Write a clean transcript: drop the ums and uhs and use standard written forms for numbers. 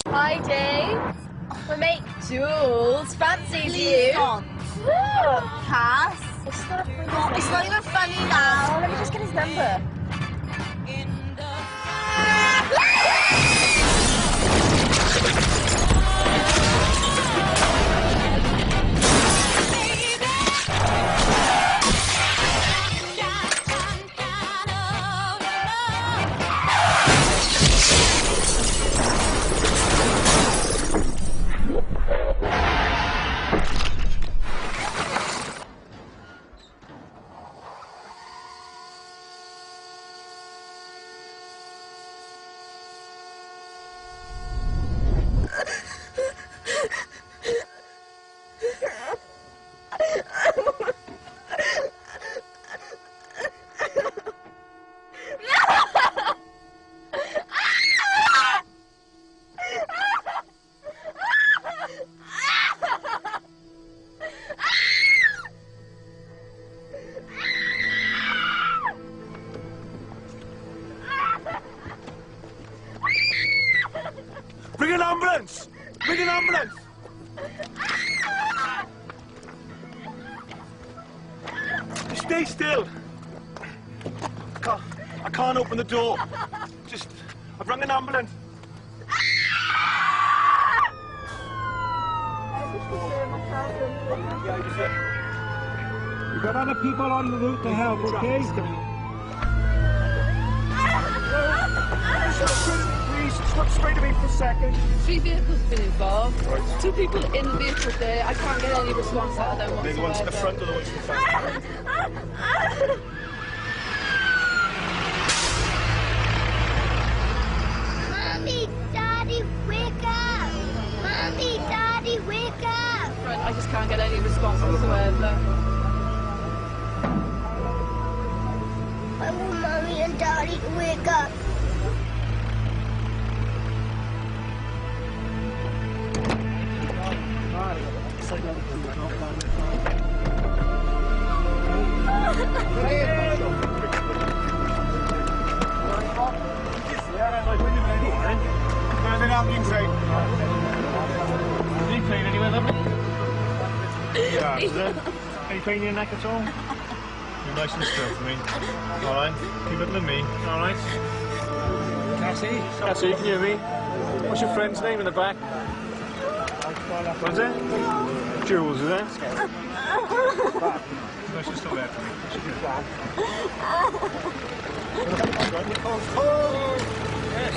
Hi, Dave. My mate Jules fancies you. God. Cass. It's not funny. Oh, it's not even funny now. Let me just get his number. Bring an ambulance! Bring an ambulance! Stay still. I can't open the door. I've rung an ambulance. We've got other people on the route to help, okay? Please, stop straight to me for a second. 3 vehicles have been involved. Right. 2 people in the vehicle there. I can't get any response out of them whatsoever. They're the ones in the front or the ones in the front? Mommy, Daddy, wake up! Mommy, Daddy, wake up! Right, I just can't get any response whatsoever. I want Mommy and Daddy to wake up. Any pain anywhere, lovely? Yeah, is there? Any pain in your neck at all? You're nice and still for me. Alright, keep looking at me. Alright. Cassie? Cassie, can you hear me? What's your friend's name in the back? What's it? Jules, is it? No, she's still there for me. She's good. Yes.